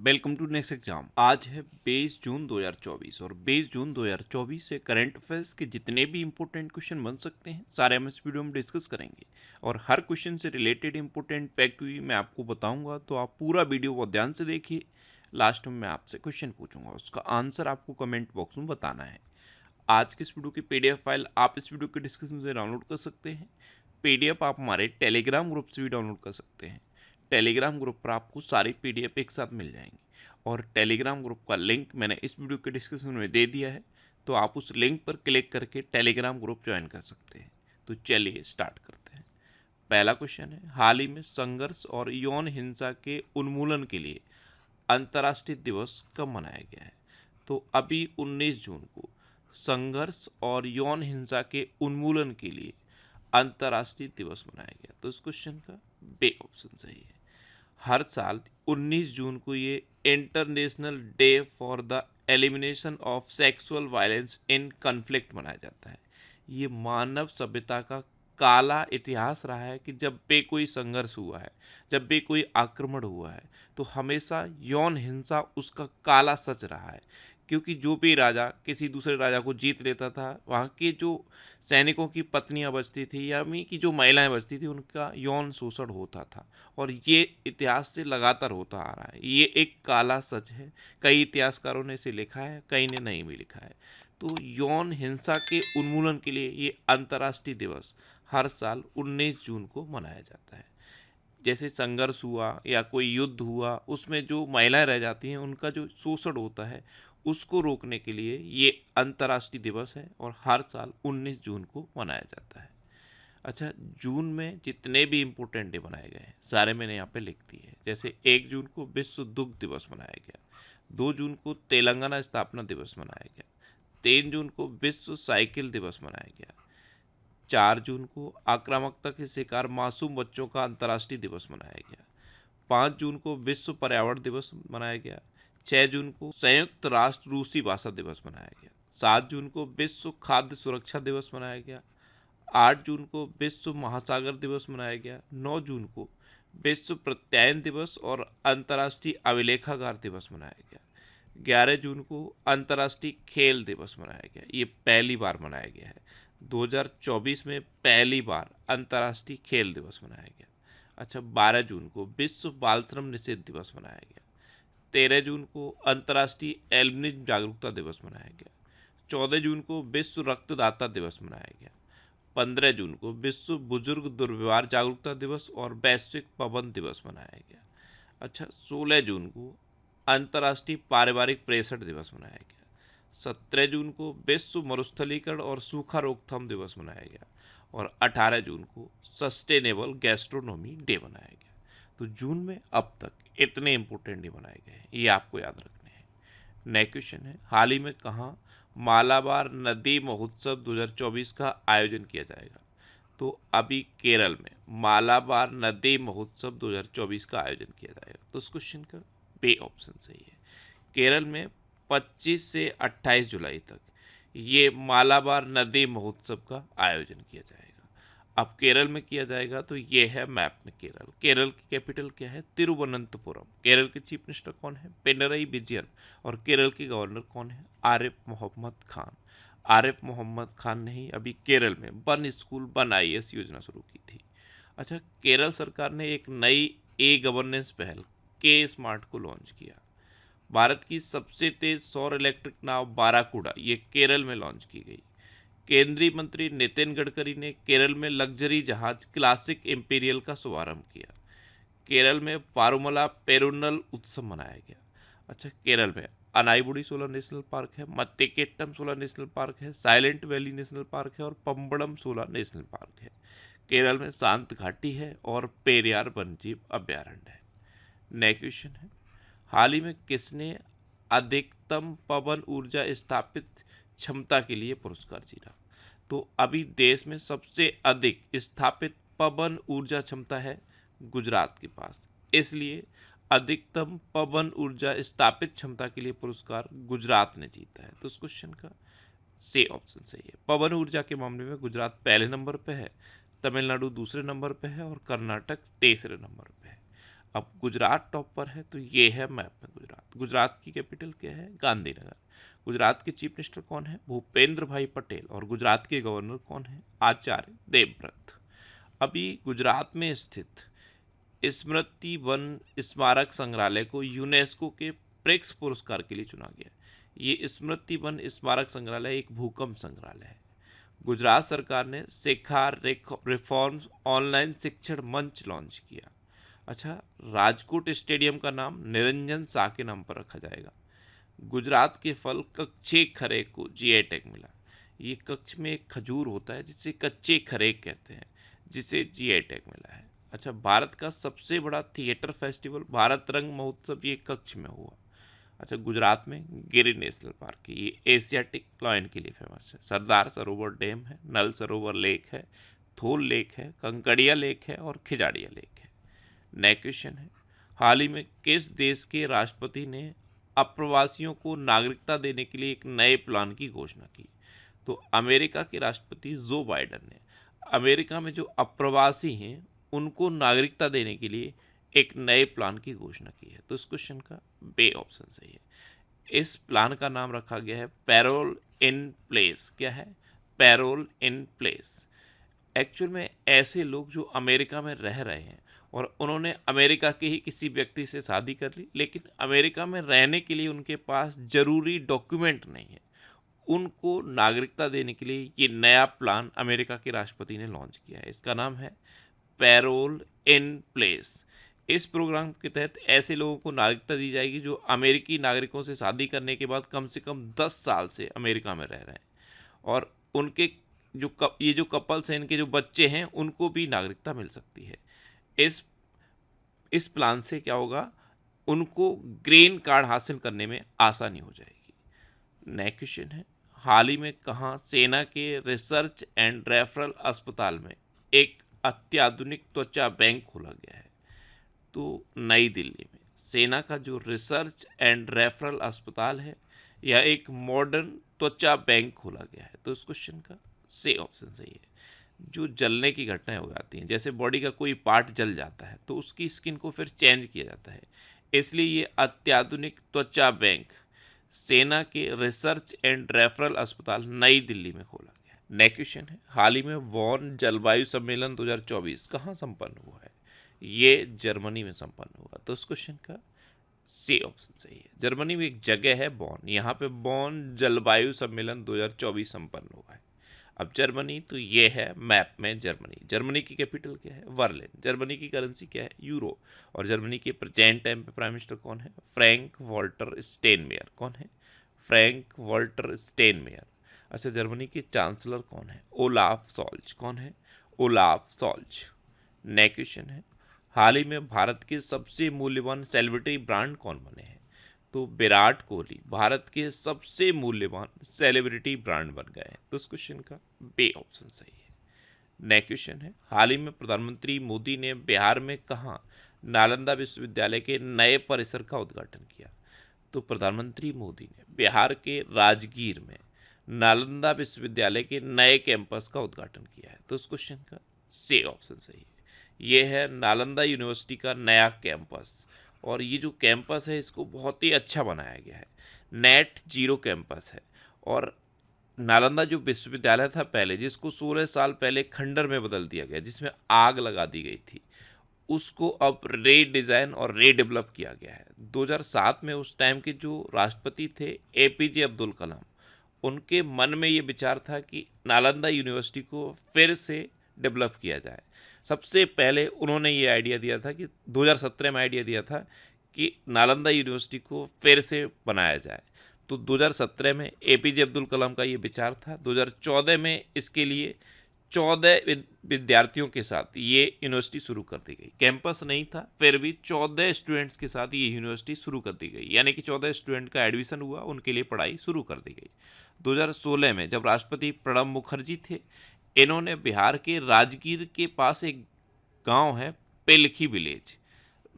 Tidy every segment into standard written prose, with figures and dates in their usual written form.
Welcome to next exam. आज है 22 जून 2024 और 22 जून 2024 से करंट अफेयर्स के जितने भी इंपॉर्टेंट क्वेश्चन बन सकते हैं सारे हम इस वीडियो में डिस्कस करेंगे। और हर क्वेश्चन से रिलेटेड इंपॉर्टेंट फैक्ट भी मैं आपको बताऊंगा, तो आप पूरा वीडियो बहुत ध्यान से देखिए। लास्ट में मैं आपसे क्वेश्चन पूछूंगा, उसका आंसर आपको कमेंट बॉक्स में बताना है। आज के इस वीडियो की पीडीएफ फाइल आप इस वीडियो के डिस्क्रिप्शन से डाउनलोड कर सकते हैं। पीडीएफ आप हमारे टेलीग्राम ग्रुप से भी डाउनलोड कर सकते हैं। टेलीग्राम ग्रुप पर आपको सारी पीडीएफ एक साथ मिल जाएंगी और टेलीग्राम ग्रुप का लिंक मैंने इस वीडियो के डिस्क्रिप्शन में दे दिया है, तो आप उस लिंक पर क्लिक करके टेलीग्राम ग्रुप ज्वाइन कर सकते हैं। तो चलिए स्टार्ट करते हैं। पहला क्वेश्चन है, हाल ही में संघर्ष और यौन हिंसा के उन्मूलन के लिए अंतर्राष्ट्रीय दिवस कब मनाया गया है? तो अभी 19 जून को संघर्ष और यौन हिंसा के उन्मूलन के लिए अंतर्राष्ट्रीय दिवस मनाया गया। तो इस क्वेश्चन का बे ऑप्शन सही है। हर साल 19 जून को ये international day for the elimination of sexual violence in conflict मनाया जाता है। ये मानव सभ्यता का काला इतिहास रहा है कि जब भी कोई संघर्ष हुआ है, जब भी कोई आक्रमण हुआ है, तो हमेशा यौन हिंसा उसका काला सच रहा है। क्योंकि जो भी राजा किसी दूसरे राजा को जीत लेता था, वहाँ के जो सैनिकों की पत्नियां बचती थी या कि जो महिलाएं बचती थी, उनका यौन शोषण होता था। और ये इतिहास से लगातार होता आ रहा है। ये एक काला सच है। कई इतिहासकारों ने इसे लिखा है, कई ने नहीं भी लिखा है। तो यौन हिंसा के उन्मूलन के लिए ये अंतर्राष्ट्रीय दिवस हर साल 19 जून को मनाया जाता है। जैसे संघर्ष हुआ या कोई युद्ध हुआ, उसमें जो महिलाएं रह जाती हैं, उनका जो शोषण होता है, उसको रोकने के लिए ये अंतर्राष्ट्रीय दिवस है और हर साल 19 जून को मनाया जाता है। अच्छा, जून में जितने भी इम्पोर्टेंट डे बनाए गए हैं सारे मैंने यहाँ पे लिख दिए। जैसे 1 जून को विश्व दुग्ध दिवस मनाया गया, 2 जून को तेलंगाना स्थापना दिवस मनाया गया, 3 जून को विश्व साइकिल दिवस मनाया गया, 4 जून को आक्रामकता के शिकार मासूम बच्चों का अंतर्राष्ट्रीय दिवस मनाया गया, 5 जून को विश्व पर्यावरण दिवस मनाया गया, 6 जून को संयुक्त राष्ट्र रूसी भाषा दिवस मनाया गया, 7 जून को विश्व खाद्य सुरक्षा दिवस मनाया गया, 8 जून को विश्व महासागर दिवस मनाया गया, 9 जून को विश्व प्रत्यायन दिवस और अंतर्राष्ट्रीय अभिलेखागार दिवस मनाया गया, 11 जून को अंतर्राष्ट्रीय खेल दिवस मनाया गया। ये पहली बार मनाया गया है, 2024 में पहली बार अंतर्राष्ट्रीय खेल दिवस मनाया गया। अच्छा, 12 जून को विश्व बाल श्रम निषेध दिवस मनाया गया, 13 जून को अंतर्राष्ट्रीय एल्बिनिज्म जागरूकता दिवस मनाया गया, 14 जून को विश्व रक्तदाता दिवस मनाया गया, 15 जून को विश्व बुजुर्ग दुर्व्यवहार जागरूकता दिवस और वैश्विक पाबंद दिवस मनाया गया। अच्छा, 16 जून को अंतर्राष्ट्रीय पारिवारिक प्रेषण दिवस मनाया गया, 17 जून को विश्व मरुस्थलीकरण और सूखा रोकथाम दिवस मनाया गया और 18 जून को सस्टेनेबल गैस्ट्रोनॉमी डे मनाया गया। तो जून में अब तक इतने इंपॉर्टेंट डे मनाए गए हैं, ये आपको याद रखने हैं। नेक्स्ट क्वेश्चन है, हाल ही में कहाँ मालाबार नदी महोत्सव 2024 का आयोजन किया जाएगा? तो अभी केरल में मालाबार नदी महोत्सव 2024 का आयोजन किया जाएगा। तो इस क्वेश्चन का बे ऑप्शन सही है। केरल में 25 से 28 जुलाई तक ये मालाबार नदी महोत्सव का आयोजन किया जाएगा। अब केरल में किया जाएगा, तो ये है मैप में केरल। केरल की कैपिटल क्या है? तिरुवनंतपुरम। केरल के चीफ मिनिस्टर कौन है? पिनरई विजयन। और केरल के गवर्नर कौन है? आरिफ मोहम्मद खान। आरिफ मोहम्मद खान ने ही अभी केरल में वन स्कूल वन आईएएस योजना शुरू की थी। अच्छा, केरल सरकार ने एक नई ई गवर्नेंस पहल के स्मार्ट को लॉन्च किया। भारत की सबसे तेज सौर इलेक्ट्रिक नाव बाराकूडा ये केरल में लॉन्च की गई। केंद्रीय मंत्री नितिन गडकरी ने केरल में लग्जरी जहाज क्लासिक इंपीरियल का शुभारंभ किया। केरल में पारुमला पेरुन्नल उत्सव मनाया गया। अच्छा, केरल में अनाईबुड़ी सोलर नेशनल पार्क है, मत्तेकेट्टम सोलर नेशनल पार्क है, साइलेंट वैली नेशनल पार्क है और पम्बड़म सोलर नेशनल पार्क है। केरल में शांत घाटी है और पेरियार वन्यजीव अभ्यारण्य है। नेक्स्ट क्वेश्चन है, हाल ही में किसने अधिकतम पवन ऊर्जा स्थापित क्षमता के लिए पुरस्कार जीता? तो अभी देश में सबसे अधिक स्थापित पवन ऊर्जा क्षमता है गुजरात के पास, इसलिए अधिकतम पवन ऊर्जा स्थापित क्षमता के लिए पुरस्कार गुजरात ने जीता है। तो इस क्वेश्चन का सी ऑप्शन सही है। पवन ऊर्जा के मामले में गुजरात पहले नंबर पे है, तमिलनाडु दूसरे नंबर पे है और कर्नाटक तीसरे नंबर पे है। अब गुजरात टॉप पर है, तो ये है मैप में गुजरात। गुजरात की कैपिटल क्या है? गांधीनगर। गुजरात के चीफ मिनिस्टर कौन है? भूपेंद्र भाई पटेल। और गुजरात के गवर्नर कौन है? आचार्य देवव्रत। अभी गुजरात में स्थित स्मृति वन स्मारक संग्रहालय को यूनेस्को के प्रेक्स पुरस्कार के लिए चुना गया। ये स्मृति वन स्मारक संग्रहालय एक भूकंप संग्रहालय है। गुजरात सरकार ने शिक्षा रिफॉर्म्स ऑनलाइन शिक्षण मंच लॉन्च किया। अच्छा, राजकोट स्टेडियम का नाम निरंजन शाह के नाम पर रखा जाएगा। गुजरात के फल कच्चे खरे को जीआई टैग मिला। ये कच्छ में एक खजूर होता है जिसे कच्चे खरे कहते हैं, जिसे जीआई टैग मिला है। अच्छा, भारत का सबसे बड़ा थिएटर फेस्टिवल भारत रंग महोत्सव ये कच्छ में हुआ। अच्छा, गुजरात में गिर नेशनल पार्क है, ये एशियाटिक लॉयन के लिए फेमस है। सरदार सरोवर डैम है, नल सरोवर लेक है, थोल लेक है, कंकड़िया लेक है और खिजाड़िया लेक है। नेक्स्ट क्वेश्चन है, हाल ही में किस देश के राष्ट्रपति ने अप्रवासियों को नागरिकता देने के लिए एक नए प्लान की घोषणा की? तो अमेरिका के राष्ट्रपति जो बाइडन ने अमेरिका में जो अप्रवासी हैं उनको नागरिकता देने के लिए एक नए प्लान की घोषणा की है। तो इस क्वेश्चन का बे ऑप्शन सही है। इस प्लान का नाम रखा गया है पैरोल इन प्लेस। क्या है? Payroll in place. एक्चुअल में ऐसे लोग जो अमेरिका में रह रहे हैं और उन्होंने अमेरिका के ही किसी व्यक्ति से शादी कर ली, लेकिन अमेरिका में रहने के लिए उनके पास जरूरी डॉक्यूमेंट नहीं है, उनको नागरिकता देने के लिए ये नया प्लान अमेरिका के राष्ट्रपति ने लॉन्च किया है। इसका नाम है पैरोल इन प्लेस। इस प्रोग्राम के तहत ऐसे लोगों को नागरिकता दी जाएगी जो अमेरिकी नागरिकों से शादी करने के बाद कम से कम 10 साल से अमेरिका में रह रहे हैं, और उनके ये जो कपल्स हैं, इनके जो बच्चे हैं, उनको भी नागरिकता मिल सकती है। इस प्लान से क्या होगा? उनको ग्रीन कार्ड हासिल करने में आसानी हो जाएगी। नेक्स्ट क्वेश्चन है, हाल ही में कहाँ सेना के रिसर्च एंड रेफरल अस्पताल में एक अत्याधुनिक त्वचा बैंक खोला गया है? तो नई दिल्ली में सेना का जो रिसर्च एंड रेफरल अस्पताल है, यह एक मॉडर्न त्वचा बैंक खोला गया है। तो इस क्वेश्चन का सी ऑप्शन सही है। जो जलने की घटनाएं हो जाती हैं, जैसे बॉडी का कोई पार्ट जल जाता है तो उसकी स्किन को फिर चेंज किया जाता है, इसलिए ये अत्याधुनिक त्वचा बैंक सेना के रिसर्च एंड रेफरल अस्पताल नई दिल्ली में खोला गया है। नेक्स्ट क्वेश्चन है, हाल ही में वॉन जलवायु सम्मेलन 2024 कहाँ संपन्न हुआ है? ये जर्मनी में संपन्न हुआ। तो इस क्वेश्चन का सी ऑप्शन सही है। जर्मनी में एक जगह है बॉन, यहाँ पे बॉन जलवायु सम्मेलन 2024 संपन्न हुआ है। अब जर्मनी, तो ये है मैप में जर्मनी। जर्मनी की कैपिटल क्या है? बर्लिन। जर्मनी की करेंसी क्या है? यूरो। और जर्मनी के प्रेजेंट टाइम पे प्राइम मिनिस्टर कौन है? Frank Walter Steinmeier. कौन है? Frank Walter Steinmeier. अच्छा, जर्मनी के चांसलर कौन है? Olaf Scholz. कौन है? ओलाफ सॉल्ज। नेक्स्ट क्वेश्चन है, हाल ही में भारत के सबसे मूल्यवान सेलिब्रिटी ब्रांड कौन बने हैं? तो विराट कोहली भारत के सबसे मूल्यवान सेलिब्रिटी ब्रांड बन गए हैं। तो इस क्वेश्चन का बे ऑप्शन सही है। नेक्स्ट क्वेश्चन है, हाल ही में प्रधानमंत्री मोदी ने बिहार में कहाँ नालंदा विश्वविद्यालय के नए परिसर का उद्घाटन किया? तो प्रधानमंत्री मोदी ने बिहार के राजगीर में नालंदा विश्वविद्यालय के नए कैंपस का उद्घाटन किया है। तो इस क्वेश्चन का सी ऑप्शन सही है। ये है नालंदा यूनिवर्सिटी का नया कैंपस, और ये जो कैंपस है इसको बहुत ही अच्छा बनाया गया है। नेट जीरो कैंपस है, और नालंदा जो विश्वविद्यालय था पहले, जिसको 16 साल पहले खंडर में बदल दिया गया, जिसमें आग लगा दी गई थी, उसको अब रीडिज़ाइन और रीडेवलप किया गया है। 2007 में उस टाइम के जो राष्ट्रपति थे APJ अब्दुल कलाम, उनके मन में ये विचार था कि नालंदा यूनिवर्सिटी को फिर से डेवलप किया जाए। सबसे पहले उन्होंने ये आइडिया दिया था कि 2017 में आइडिया दिया था कि नालंदा यूनिवर्सिटी को फिर से बनाया जाए। तो 2017 में APJ अब्दुल कलाम का ये विचार था। 2014 में इसके लिए 14 विद्यार्थियों के साथ ये यूनिवर्सिटी शुरू कर दी गई। कैंपस नहीं था, फिर भी 14 स्टूडेंट्स के साथ ये यूनिवर्सिटी शुरू कर दी गई, यानी कि 14 स्टूडेंट का एडमिशन हुआ, उनके लिए पढ़ाई शुरू कर दी गई। 2016 में जब राष्ट्रपति प्रणब मुखर्जी थे, इन्होंने बिहार के राजगीर के पास एक गांव है पेलखी विलेज,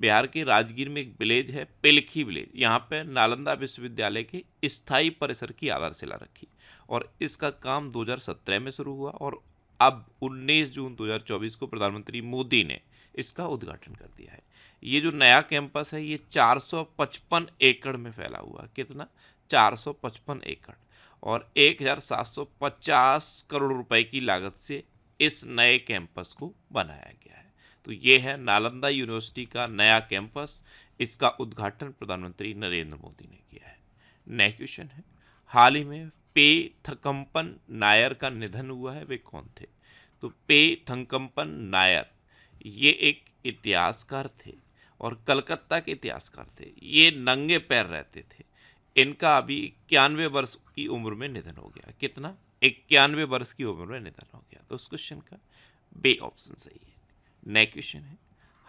बिहार के राजगीर में एक विलेज है पेलखी विलेज, यहाँ पे नालंदा विश्वविद्यालय के स्थायी परिसर की आधारशिला रखी, और इसका काम 2017 में शुरू हुआ, और अब 19 जून 2024 को प्रधानमंत्री मोदी ने इसका उद्घाटन कर दिया है। ये जो नया कैंपस है ये 455 एकड़ में फैला हुआ है। कितना? 455 एकड़, और 1750 करोड़ रुपए की लागत से इस नए कैंपस को बनाया गया है। तो ये है नालंदा यूनिवर्सिटी का नया कैंपस। इसका उद्घाटन प्रधानमंत्री नरेंद्र मोदी ने किया है। नेक्स्ट क्वेश्चन है, हाल ही में पे थकम्पन नायर का निधन हुआ है, वे कौन थे? तो पे थंकम्पन नायर ये एक इतिहासकार थे और कलकत्ता के इतिहासकार थे। ये नंगे पैर रहते थे। इनका अभी 91 वर्ष की उम्र में निधन हो गया। कितना? 91 वर्ष की उम्र में निधन हो गया। तो उस क्वेश्चन का बे ऑप्शन सही है। नेक्स्ट क्वेश्चन है,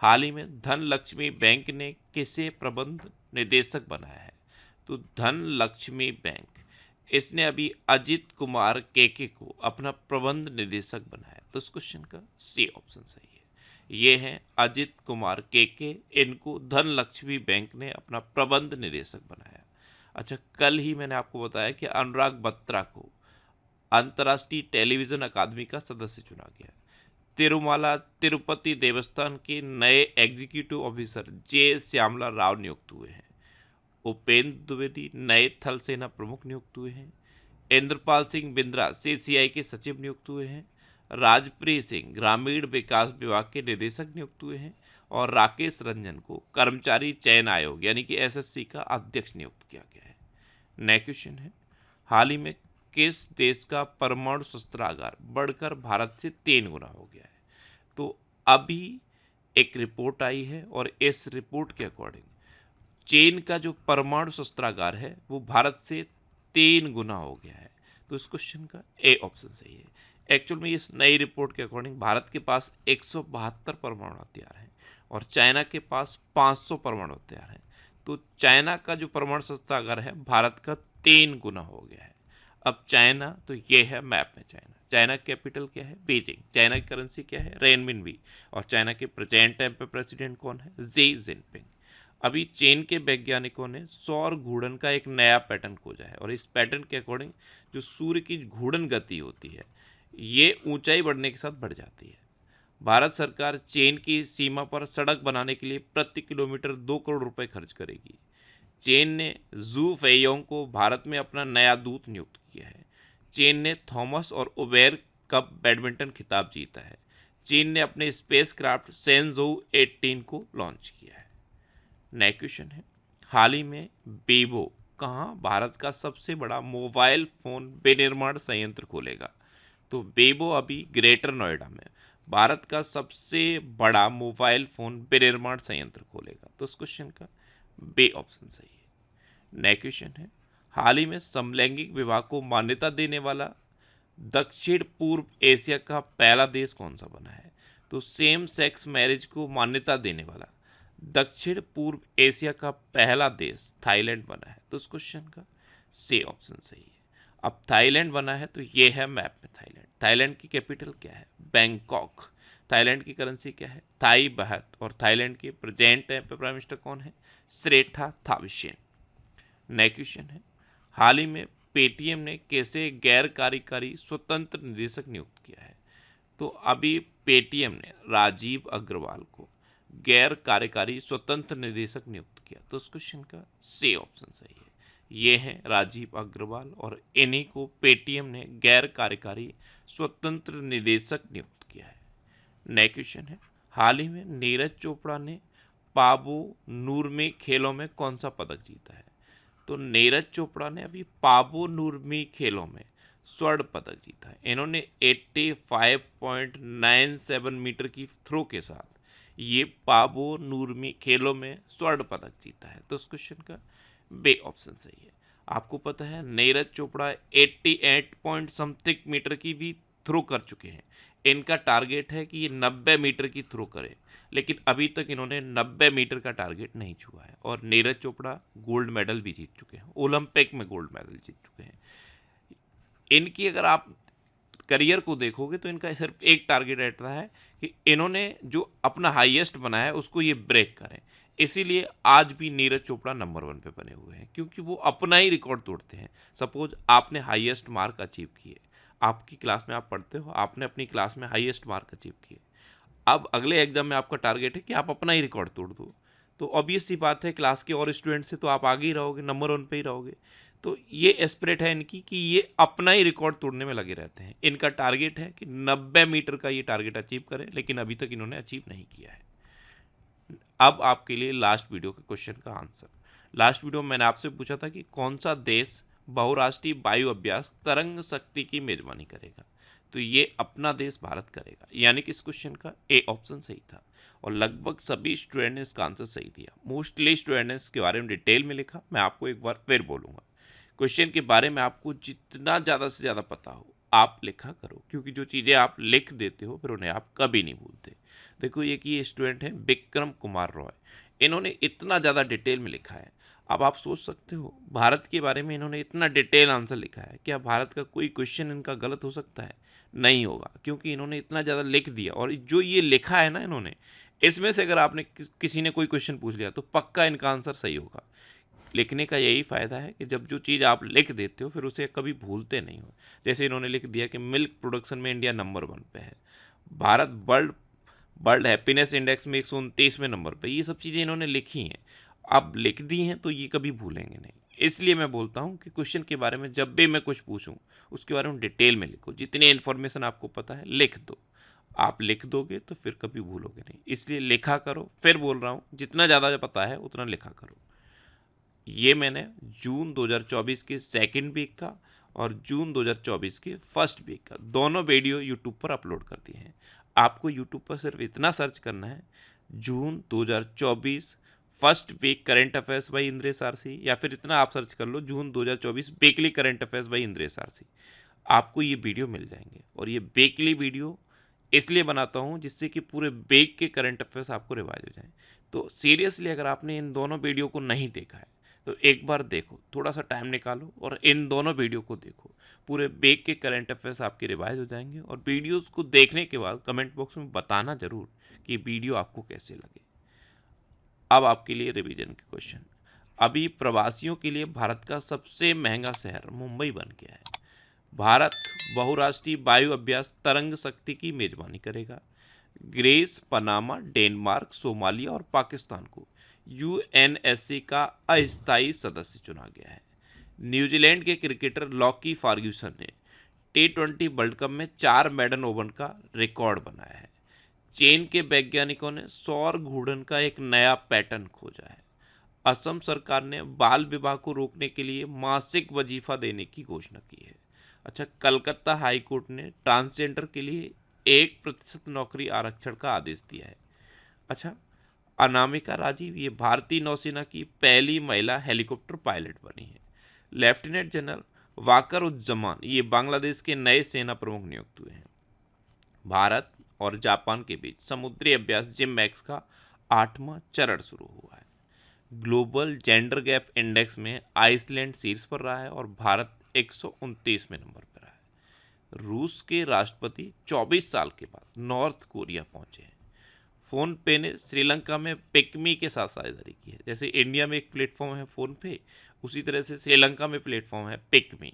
हाल ही में धन लक्ष्मी बैंक ने किसे प्रबंध निदेशक बनाया है? तो धन लक्ष्मी बैंक, इसने अभी अजित कुमार केके को अपना प्रबंध निदेशक बनाया। तो इस क्वेश्चन का सी ऑप्शन सही है। ये हैं अजित कुमार केके, इनको धन लक्ष्मी बैंक ने अपना प्रबंध निदेशक बनाया। अच्छा, कल ही मैंने आपको बताया कि अनुराग बत्रा को अंतर्राष्ट्रीय टेलीविजन अकादमी का सदस्य चुना गया। तिरुमाला तिरुपति देवस्थान के नए एग्जीक्यूटिव ऑफिसर जे श्यामला राव नियुक्त हुए हैं। उपेंद्र द्विवेदी नए थल सेना प्रमुख नियुक्त हुए हैं। इंद्रपाल सिंह बिंद्रा सीसीआई के सचिव नियुक्त हुए हैं। राजप्रीत सिंह ग्रामीण विकास विभाग के निदेशक नियुक्त हुए हैं। और राकेश रंजन को कर्मचारी चयन आयोग यानी कि एसएससी का अध्यक्ष नियुक्त किया गया है। नेक्स्ट क्वेश्चन है, हाल ही में किस देश का परमाणु शस्त्रागार बढ़कर भारत से 3 गुना हो गया है? तो अभी एक रिपोर्ट आई है और इस रिपोर्ट के अकॉर्डिंग चीन का जो परमाणु शस्त्रागार है वो भारत से 3 गुना हो गया है। तो इस क्वेश्चन का ए ऑप्शन सही है। एक्चुअल में इस नई रिपोर्ट के अकॉर्डिंग भारत के पास 172 परमाणु हथियार हैं और चाइना के पास 500 परमाणु हथियार हैं। तो चाइना का जो परमाणु शस्त्रागार है भारत का 3 गुना हो गया है। अब चाइना, तो ये है मैप में चाइना। चाइना कैपिटल क्या है? बीजिंग। चाइना की करेंसी क्या है? रेनमिनबी। और चाइना के प्रेजेंट टाइम पे प्रेसिडेंट कौन है? Xi Jinping. अभी चीन के वैज्ञानिकों ने सौर घूर्णन का एक नया पैटर्न खोजा है और इस पैटर्न के अकॉर्डिंग जो सूर्य की घूर्णन गति होती है ये ऊंचाई बढ़ने के साथ बढ़ जाती है। भारत सरकार चीन की सीमा पर सड़क बनाने के लिए प्रति किलोमीटर 2 करोड़ रुपए खर्च करेगी। चीन ने जू फेयोंग को भारत में अपना नया दूत नियुक्त किया है। चीन ने थॉमस और उबेर कप बैडमिंटन खिताब जीता है। चीन ने अपने स्पेस क्राफ्ट सेंजोउ 18 को लॉन्च किया है। नेक्स्ट क्वेश्चन है, हाल ही में बेबो कहाँ भारत का सबसे बड़ा मोबाइल फ़ोन विनिर्माण संयंत्र खोलेगा? तो बेबो अभी ग्रेटर नोएडा में भारत का सबसे बड़ा मोबाइल फ़ोन विनिर्माण संयंत्र खोलेगा। तो इस क्वेश्चन का बे ऑप्शन सही है। नेक्स्ट क्वेश्चन है, हाल ही में समलैंगिक विवाह को मान्यता देने वाला दक्षिण पूर्व एशिया का पहला देश कौन सा बना है? तो सेम सेक्स मैरिज को मान्यता देने वाला दक्षिण पूर्व एशिया का पहला देश थाईलैंड बना है। तो इस क्वेश्चन का सी ऑप्शन सही है। अब थाईलैंड बना है तो ये है मैप में थाईलैंड। थाईलैंड की कैपिटल क्या है? बैंकॉक। थाईलैंड की करेंसी क्या है? थाई बहत। और थाईलैंड के प्रेजेंट टाइम पे प्राइम मिनिस्टर कौन है? श्रेठा थाविसेन। नेक्स्ट क्वेश्चन है, हाल ही में पेटीएम ने कैसे गैर कार्यकारी स्वतंत्र निदेशक नियुक्त किया है? तो अभी पेटीएम ने राजीव अग्रवाल को गैर कार्यकारी स्वतंत्र निदेशक नियुक्त किया। तो इस क्वेश्चन का सी ऑप्शन सही है। ये हैं राजीव अग्रवाल और इन्हीं को पेटीएम ने गैर कार्यकारी स्वतंत्र निदेशक नियुक्त किया है। नेक्स्ट क्वेश्चन है, हाल ही में नीरज चोपड़ा ने पावो नूरमी खेलों में कौन सा पदक जीता है? तो नीरज चोपड़ा ने अभी पावो नूरमी खेलों में स्वर्ण पदक जीता है। इन्होंने 85.97 मीटर की थ्रो के साथ ये पावो नूरमी खेलों में स्वर्ण पदक जीता है। तो इस क्वेश्चन का बे ऑप्शन सही है। आपको पता है Neeraj Chopra 88 point something metre की भी थ्रो कर चुके हैं। इनका टारगेट है कि ये 90 मीटर की थ्रो करें, लेकिन अभी तक इन्होंने 90 मीटर का टारगेट नहीं छुआ है। और नीरज चोपड़ा गोल्ड मेडल भी जीत चुके हैं, ओलंपिक में गोल्ड मेडल जीत चुके हैं। इनकी अगर आप करियर को देखोगे तो इनका सिर्फ एक टारगेट रहता है कि इन्होंने जो अपना हाईएस्ट बनाया है उसको ये ब्रेक करें। इसीलिए आज भी नीरज चोपड़ा नंबर 1 पे बने हुए हैं, क्योंकि वो अपना ही रिकॉर्ड तोड़ते हैं। सपोज आपने हाईएस्ट मार्क अचीव किए, आपकी क्लास में आप पढ़ते हो, आपने अपनी क्लास में हाईएस्ट मार्क अचीव किए, अब अगले एग्जाम में आपका टारगेट है कि आप अपना ही रिकॉर्ड तोड़ दो, तो ऑब्वियस सी बात है क्लास के और स्टूडेंट से तो आप आगे ही रहोगे, नंबर 1 पे ही रहोगे। तो ये एस्पिरेट है इनकी कि ये अपना ही रिकॉर्ड तोड़ने में लगे रहते हैं। इनका टारगेट है कि 90 मीटर का ये टारगेट अचीव करें, लेकिन अभी तक इन्होंने अचीव नहीं किया है। अब आपके लिए लास्ट वीडियो के क्वेश्चन का आंसर। लास्ट वीडियो में मैंने आपसे पूछा था कि कौन सा देश बहुराष्ट्रीय वायु अभ्यास तरंग शक्ति की मेजबानी करेगा, तो ये अपना देश भारत करेगा, यानी कि इस क्वेश्चन का ए ऑप्शन सही था। और लगभग सभी स्टूडेंट ने इसका आंसर सही दिया। मोस्टली स्टूडेंट ने इसके बारे में डिटेल में लिखा। मैं आपको एक बार फिर बोलूँगा, क्वेश्चन के बारे में आपको जितना ज़्यादा से ज़्यादा पता हो आप लिखा करो, क्योंकि जो चीज़ें आप लिख देते हो फिर उन्हें आप कभी नहीं भूलते। देखो ये स्टूडेंट हैं विक्रम कुमार रॉय, इन्होंने इतना ज़्यादा डिटेल में लिखा है। अब आप सोच सकते हो भारत के बारे में इन्होंने इतना डिटेल आंसर लिखा है, क्या भारत का कोई क्वेश्चन इनका गलत हो सकता है? नहीं होगा, क्योंकि इन्होंने इतना ज़्यादा लिख दिया। और जो ये लिखा है ना इन्होंने, इसमें से अगर आपने किसी ने कोई क्वेश्चन पूछ लिया तो पक्का इनका आंसर सही होगा। लिखने का यही फ़ायदा है कि जब जो चीज़ आप लिख देते हो फिर उसे कभी भूलते नहीं हो। जैसे इन्होंने लिख दिया कि मिल्क प्रोडक्शन में इंडिया नंबर 1 पे है, Bharat world world happiness index में 129वें नंबर पे। ये सब चीज़ें इन्होंने लिखी हैं, अब लिख दी हैं तो ये कभी भूलेंगे नहीं। इसलिए मैं बोलता हूँ कि क्वेश्चन के बारे में जब भी मैं कुछ पूछूँ उसके बारे में डिटेल में लिखो। जितनी इन्फॉर्मेशन आपको पता है लिख दो। आप लिख दोगे तो फिर कभी भूलोगे नहीं, इसलिए लिखा करो। फिर बोल रहा हूँ, जितना ज़्यादा पता है उतना लिखा करो। ये मैंने जून 2024 के सेकंड वीक का और जून 2024 के फर्स्ट वीक का दोनों वीडियो यूट्यूब पर अपलोड कर दिए हैं। आपको यूट्यूब पर सिर्फ इतना सर्च करना है, June 2024 first week current affairs by Indresh RC, या फिर इतना आप सर्च कर लो June 2024 weekly current affairs by Indresh RC. आपको ये वीडियो मिल जाएंगे। और ये वीकली वीडियो इसलिए बनाता हूँ जिससे कि पूरे वीक के करंट अफेयर्स आपको रिवाइज हो जाएं। तो सीरियसली अगर आपने इन दोनों वीडियो को नहीं देखा है तो एक बार देखो, थोड़ा सा टाइम निकालो और इन दोनों वीडियो को देखो। पूरे वीक के करंट अफेयर्स आपके रिवाइज हो जाएंगे। और वीडियोस को देखने के बाद कमेंट बॉक्स में बताना जरूर कि वीडियो आपको कैसे लगे। अब आपके लिए रिवीजन के क्वेश्चन। अभी प्रवासियों के लिए भारत का सबसे महंगा शहर मुंबई बन गया है। भारत बहुराष्ट्रीय वायु अभ्यास तरंग शक्ति की मेजबानी करेगा। ग्रीस, पनामा, डेनमार्क, सोमालिया और पाकिस्तान को यूएनएससी का अस्थायी सदस्य चुना गया है। न्यूजीलैंड के क्रिकेटर लॉकी फर्ग्यूसन ने T20 वर्ल्ड कप में 4 मेडन ओवन का रिकॉर्ड बनाया है। चीन के वैज्ञानिकों ने सौर घूर्णन का एक नया पैटर्न खोजा है। असम सरकार ने बाल विवाह को रोकने के लिए मासिक वजीफा देने की घोषणा की है। अच्छा, कलकत्ता हाई कोर्ट ने ट्रांसजेंडर के लिए 1% नौकरी आरक्षण का आदेश दिया है। अच्छा, अनामिका राजीव ये भारतीय नौसेना की पहली महिला हेलीकॉप्टर पायलट बनी है। लेफ्टिनेंट जनरल वाकर उज्जमान ये बांग्लादेश के नए सेना प्रमुख नियुक्त हुए हैं। भारत और जापान के बीच समुद्री अभ्यास जिमैक्स का 8वां चरण शुरू हुआ है। ग्लोबल जेंडर गैप इंडेक्स में आइसलैंड शीर्ष पर रहा है और भारत 129वें नंबर पर रहा है। रूस के राष्ट्रपति 24 साल के बाद नॉर्थ कोरिया पहुंचे हैं। फ़ोन पे ने श्रीलंका में पिकमी के साथ साझेदारी की है। जैसे इंडिया में एक प्लेटफॉर्म है फ़ोन पे, उसी तरह से श्रीलंका में प्लेटफॉर्म है पिकमी।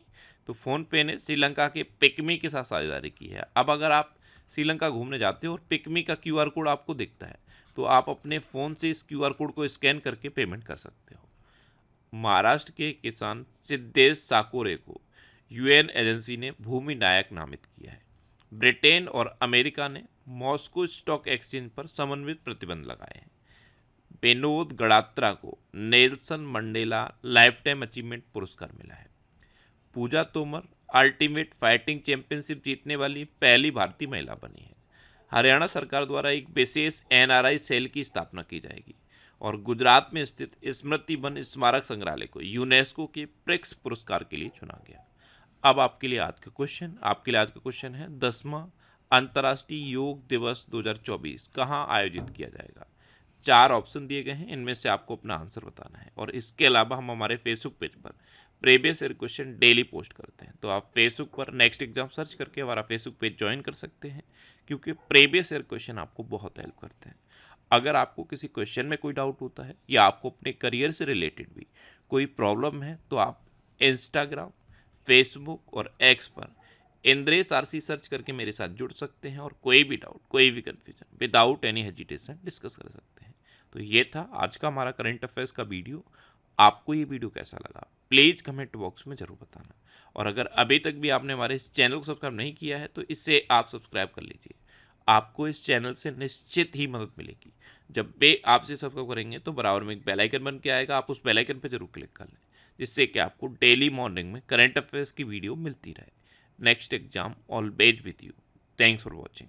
तो फ़ोन पे ने श्रीलंका के पिकमी के साथ साझेदारी की है। अब अगर आप श्रीलंका घूमने जाते हो और पिकमी का क्यूआर कोड आपको दिखता है तो आप अपने फ़ोन से इस क्यूआर कोड को स्कैन करके पेमेंट कर सकते हो। महाराष्ट्र के किसान सिद्धेश साकोरे को यूएन एजेंसी ने भूमि नायक नामित किया है। ब्रिटेन और अमेरिका ने मॉस्को स्टॉक एक्सचेंज पर समन्वित प्रतिबंध लगाए हैं। विनोद गड़ात्रा को Nelson Mandela life time achievement पुरस्कार मिला है। पूजा तोमर अल्टीमेट फाइटिंग चैंपियनशिप जीतने वाली पहली भारतीय महिला बनी है। हरियाणा सरकार द्वारा एक विशेष एनआरआई सेल की स्थापना की जाएगी। और गुजरात में स्थित स्मृति वन स्मारक संग्रहालय को यूनेस्को के प्रिक्स पुरस्कार के लिए चुना गया। अब आपके लिए आज का क्वेश्चन है 10वां अंतर्राष्ट्रीय योग दिवस 2024 कहाँ आयोजित किया जाएगा। 4 ऑप्शन दिए गए हैं, इनमें से आपको अपना आंसर बताना है। और इसके अलावा हम हमारे फेसबुक पेज पर previous year question daily post करते हैं, तो आप फेसबुक पर नेक्स्ट एग्जाम सर्च करके हमारा फेसबुक पेज ज्वाइन कर सकते हैं, क्योंकि प्रीवियस ईयर क्वेश्चन आपको बहुत हेल्प करते हैं। अगर आपको किसी क्वेश्चन में कोई डाउट होता है या आपको अपने करियर से रिलेटेड भी कोई प्रॉब्लम है तो आप इंस्टाग्राम, फेसबुक और एक्स पर इंद्रेश आरसी सर्च करके मेरे साथ जुड़ सकते हैं और कोई भी डाउट, कोई भी confusion without any hesitation discuss कर सकते हैं। तो ये था आज का हमारा करंट अफेयर्स का वीडियो। आपको ये वीडियो कैसा लगा प्लीज़ कमेंट बॉक्स में ज़रूर बताना। और अगर अभी तक भी आपने हमारे इस चैनल को सब्सक्राइब नहीं किया है तो इससे आप सब्सक्राइब कर लीजिए। आपको इस चैनल से निश्चित ही मदद मिलेगी। जब भी आपसे सब्सक्राइब करेंगे तो बराबर में एक बेल आइकन बन के आएगा, आप उस बेल आइकन पर जरूर क्लिक कर लें, जिससे कि आपको डेली मॉर्निंग में करंट अफेयर्स की वीडियो मिलती रहे। Next exam always with you. Thanks for watching.